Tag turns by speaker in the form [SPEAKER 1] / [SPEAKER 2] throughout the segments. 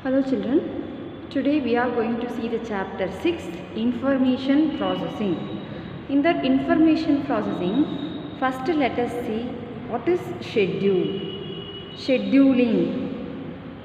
[SPEAKER 1] Hello children, today we are going to see the chapter 6 information processing. In that information processing, first let us see what is schedule. Scheduling,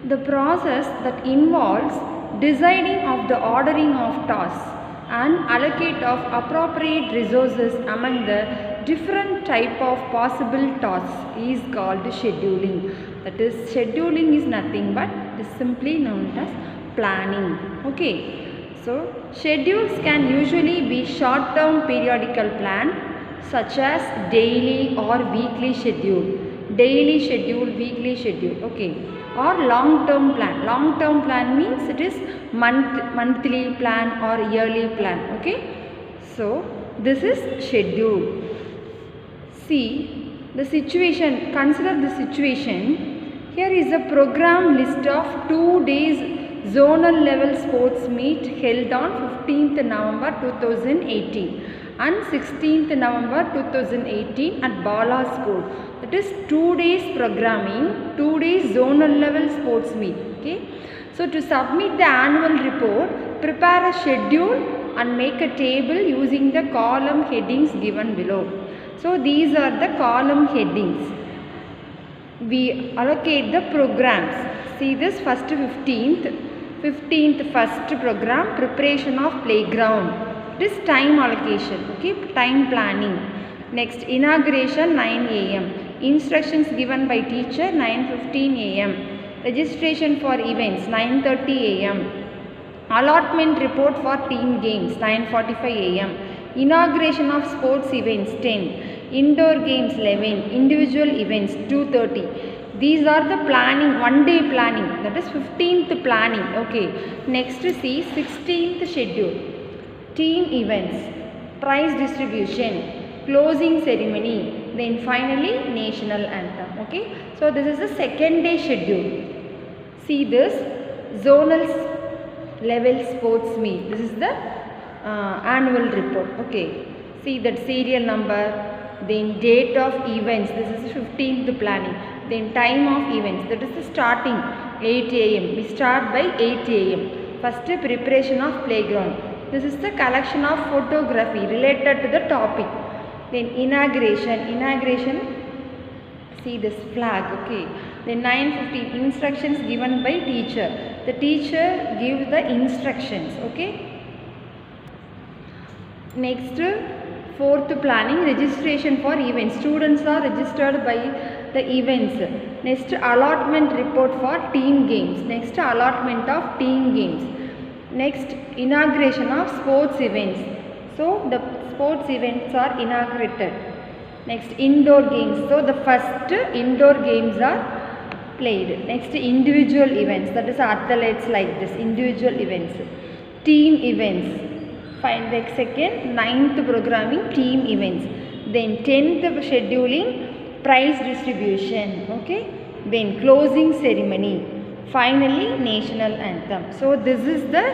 [SPEAKER 1] the process that involves deciding of the ordering of tasks and allocate of appropriate resources among the different type of possible tasks is called scheduling. That is, scheduling is nothing but it is simply known as planning. Okay, so schedules can usually be short-term periodical plan such as daily or weekly schedule. Daily schedule, weekly schedule, okay, or long-term plan. Long-term plan means it is monthly plan or yearly plan, okay. So this is schedule. See the situation, consider the situation. Here is a program list of 2 days zonal level sports meet held on 15th November 2018 and 16th November 2018 at Bala School. That is 2 days programming, 2 days zonal level sports meet. Okay. So to submit the annual report, prepare a schedule and make a table using the column headings given below. So these are the column headings. We allocate the programs. See this first 15th first program, preparation of playground. This time allocation, okay, time planning. Next, inauguration 9 a.m. Instructions given by teacher 9:15 a.m. Registration for events 9:30 a.m. Allotment report for team games 9:45 a.m. Inauguration of sports events 10. Indoor games 11. Individual events 2:30. These are the planning, one day planning, that is 15th planning. Okay. Next see 16th schedule. Team events, prize distribution, closing ceremony, then finally national anthem. Okay. So this is the second day schedule. See this zonal level sports meet. This is the annual report. Okay. See that serial number, then date of events. This is 15th planning. Then time of events. That is the starting 8 a.m. We start by 8 a.m. First preparation of playground. This is the collection of photography related to the topic. Then inauguration, see this flag, okay. Then 9:15 instructions given by teacher. The teacher gives the instructions, okay. Next, fourth planning, registration for events. Students are registered by the events. Next, allotment report for team games. Next, allotment of team games. Next, inauguration of sports events. So the sports events are inaugurated. Next, indoor games. So the first indoor games are played. Next, individual events, that is athletes like this, individual events. Team events. Find the second, 9th programming, team events. Then 10th scheduling, prize distribution. Okay. Then closing ceremony. Finally national anthem. So this is the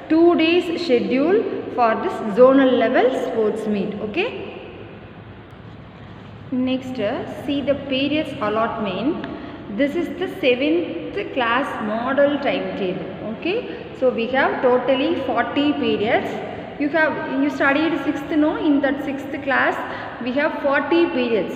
[SPEAKER 1] 2 days schedule for this zonal level sports meet. Okay. Next, see the periods allotment. This is the 7th class model timetable. Okay. So we have totally 40 periods. You studied 6th, no? In that 6th class we have 40 periods.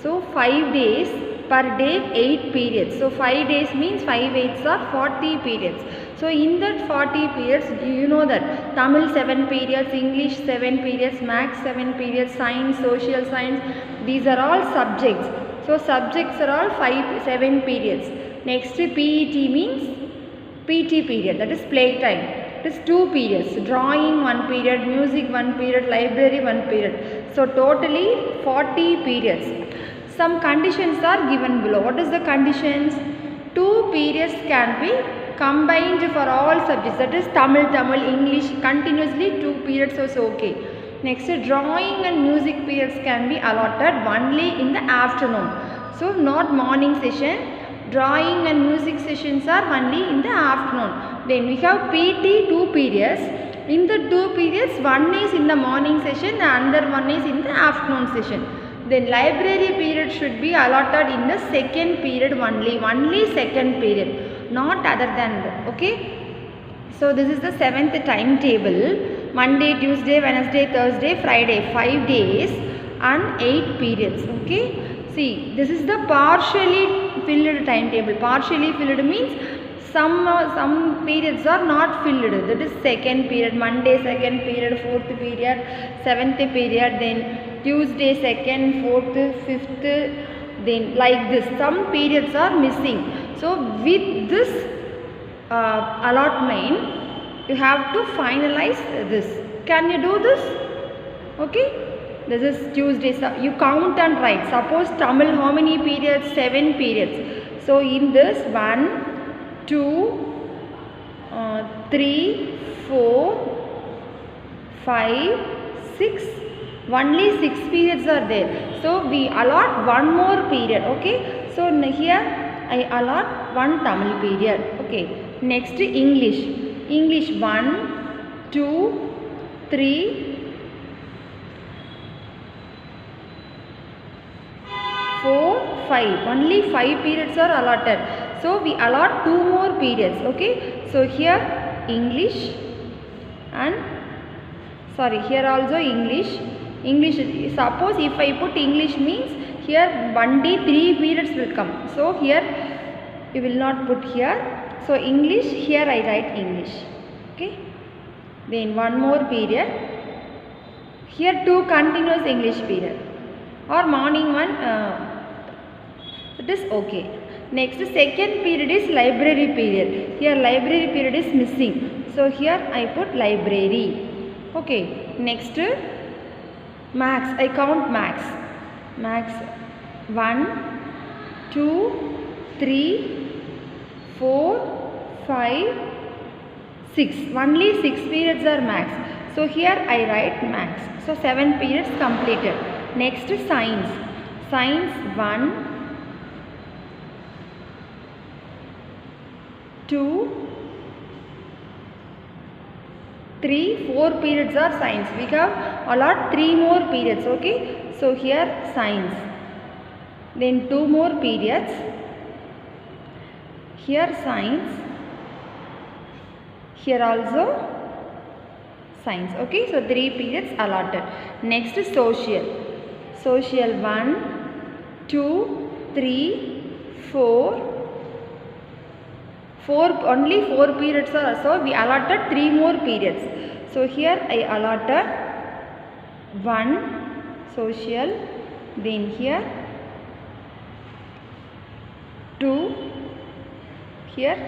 [SPEAKER 1] So 5 days per day 8 periods. So 5 days means 5 8s are 40 periods. So in that 40 periods, you know that Tamil 7 periods, English 7 periods, Maths 7 periods, Science, Social Science, these are all subjects. So subjects are all 7 periods. Next, PET means PT period, that is play time. It is 2 periods, drawing 1 period, music 1 period, library 1 period. So totally 40 periods. Some conditions are given below. What is the conditions? 2 periods can be combined for all subjects, that is Tamil, English, continuously 2 periods is okay. Next, drawing and music periods can be allotted only in the afternoon. So not morning session. Drawing and music sessions are only in the afternoon. Then we have PT 2 periods. In the 2 periods, one is in the morning session, the other one is in the afternoon session. Then library period should be allotted in the second period only second period. not other than that. Okay. So this is the 7th timetable. Monday, Tuesday, Wednesday, Thursday, Friday, 5 days and 8 periods. Okay. See, this is the partially filled timetable. Partially filled means some periods are not filled. That is second period, Monday second period, fourth period, 7th period, then Tuesday second, fourth, fifth, then like this. Some periods are missing. So with this allotment, you have to finalize this. Can you do this? Okay. This is Tuesday. So you count and write. Suppose Tamil, how many periods? 7 periods. So in this 1, 2, 3, 4, 5, 6. Only 6 periods are there. So we allot one more period. Okay. So here I allot one Tamil period. Okay. Next English. English 1, 2, 3, 4, 5. Only 5 periods are allotted. So we allot 2 more periods. Okay. So here English and here also English. Suppose if I put English means here one day 3 periods will come. So here you will not put here. So English, here I write English. Okay. Then one more period. Here 2 continuous English period. Or morning one, it is okay. Next second period is library period. Here library period is missing. So here I put library. Okay. Next max. I count max. Max 1, 2, 3, 4, 5, 6. Only 6 periods are max. So here I write max. So 7 periods completed. Next science. Science 1, 2, 3, 4 periods are science. We have allot 3 more periods. Okay. So here science. Then 2 more periods. Here science. Here also science. Okay. So 3 periods allotted. Next social. Social 1, 2, 3, 4. Only 4 periods are. So we allotted 3 more periods. So here I allotted 1 social. Then here 2. Here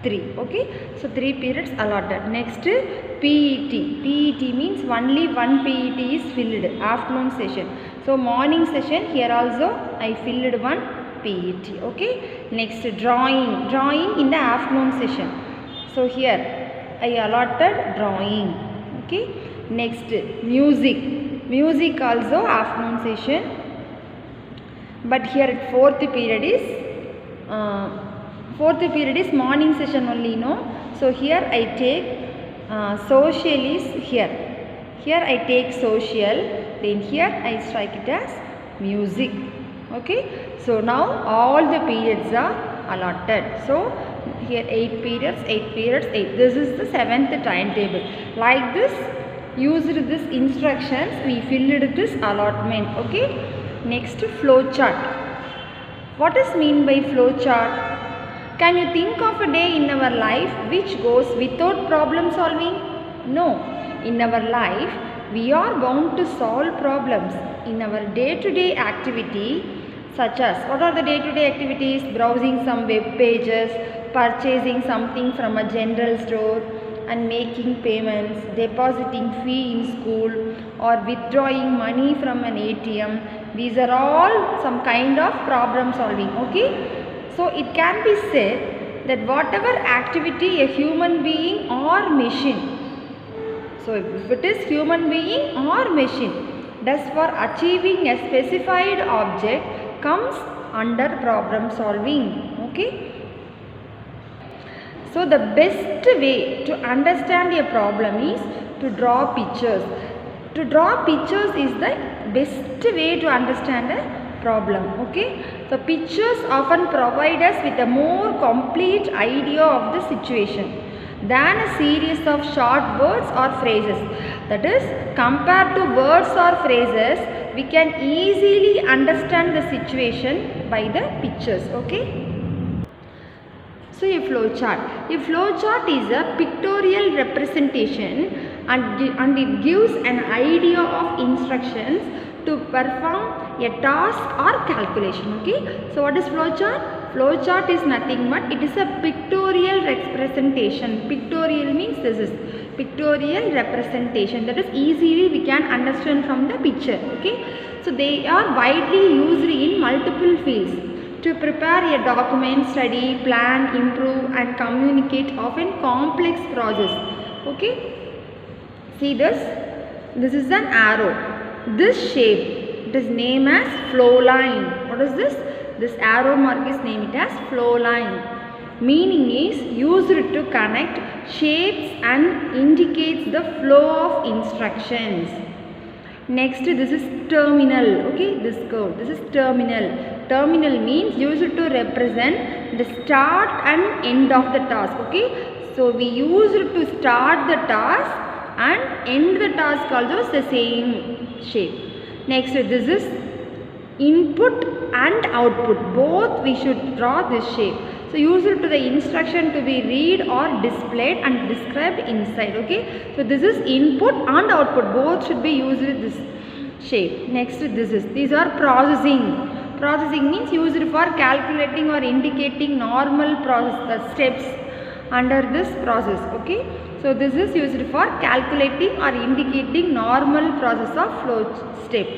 [SPEAKER 1] 3. Okay. So 3 periods allotted. Next PET. PET means only one PET is filled. Afternoon session. So morning session, here also I filled one PET. Okay. Next drawing. Drawing in the afternoon session. So here I allotted drawing. Okay. Next music. Music also afternoon session. But here 4th period is morning session only, no. So here I take social is here. Here I take social. Then here I strike it as music. Okay. So now all the periods are allotted. So here 8 periods, 8 periods, 8. This is the 7th timetable. Like this, used this instructions, we filled this allotment. Okay. Next flow chart. What is mean by flow chart? Can you think of a day in our life which goes without problem solving? No. In our life, we are bound to solve problems in our day-to-day activity, such as, what are the day-to-day activities? Browsing some web pages, purchasing something from a general store and making payments, depositing fee in school or withdrawing money from an ATM. These are all some kind of problem solving. Okay. So it can be said that whatever activity a human being or machine, so if it is human being or machine, does for achieving a specified object comes under problem solving. Okay. So the best way to understand a problem is to draw pictures. To draw pictures is the best way to understand a problem. Okay, so pictures often provide us with a more complete idea of the situation than a series of short words or phrases. That is, compared to words or phrases, we can easily understand the situation by the pictures. Okay. So a flow chart. A flow chart is a pictorial representation and it gives an idea of instructions to perform a task or calculation. Okay. So what is flow chart? Flow chart is nothing but it is a pictorial representation. Pictorial means this is pictorial representation, that is easily we can understand from the picture. Okay. So they are widely used in multiple fields. To prepare a document, study, plan, improve and communicate often complex process. Okay. See this. This is an arrow. This shape, it is named as flow line. What is this? This arrow mark is named as flow line. Meaning is used to connect shapes and indicates the flow of instructions. Next, this is terminal. Okay, this curve. This is terminal. Terminal means used to represent the start and end of the task. Okay, so we use it to start the task and end the task also the same shape. Next, this is input and output. Both we should draw this shape. So use it to the instruction to be read or displayed and described inside. Okay, so this is input and output. Both should be used with this shape. Next, these are processing. Processing means used for calculating or indicating normal process, the steps under this process. Okay, so this is used for calculating or indicating normal process of flow step.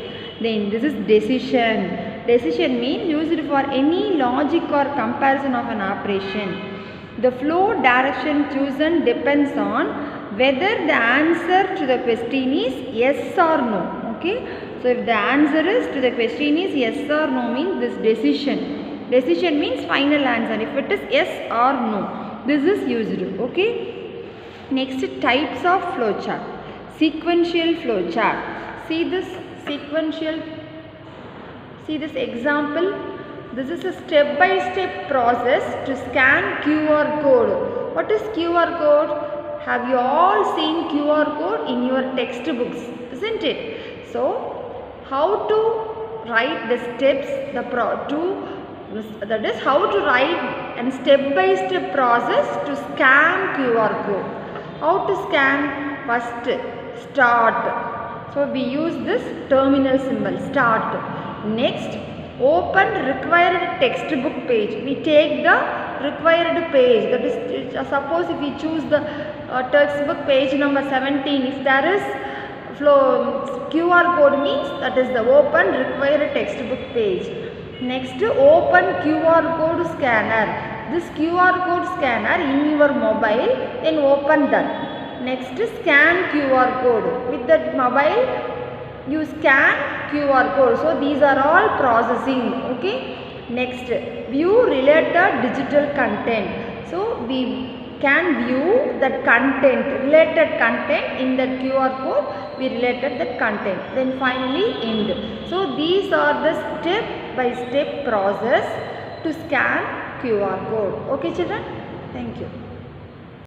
[SPEAKER 1] Then this is decision. Decision means used for any logic or comparison of an operation. The flow direction chosen depends on whether the answer to the question is yes or no. Okay. So if the answer is to the question is yes or no means this decision. Decision means final answer. If it is yes or no, this is used. Okay. Next, types of flow chart. Sequential flow chart. See this sequential. See this example. This is a step-by-step process to scan QR code. What is QR code? Have you all seen QR code in your textbooks, isn't it? So how to write the steps, that is how to write and step-by-step process to scan QR code. How to scan? First, start. So we use this terminal symbol, start. Next, open required textbook page. We take the required page. That is, suppose if we choose the textbook page number 17, if there is flow QR code means that is the open required textbook page. Next, open QR code scanner. This QR code scanner in your mobile, then open that. Next, scan QR code. With that mobile, you scan QR code. So these are all processing. Okay. Next, view related digital content. So we can view that content, related content in that QR code, we related that content. Then finally end. So these are the step-by-step process to scan QR code. Okay children? Thank you.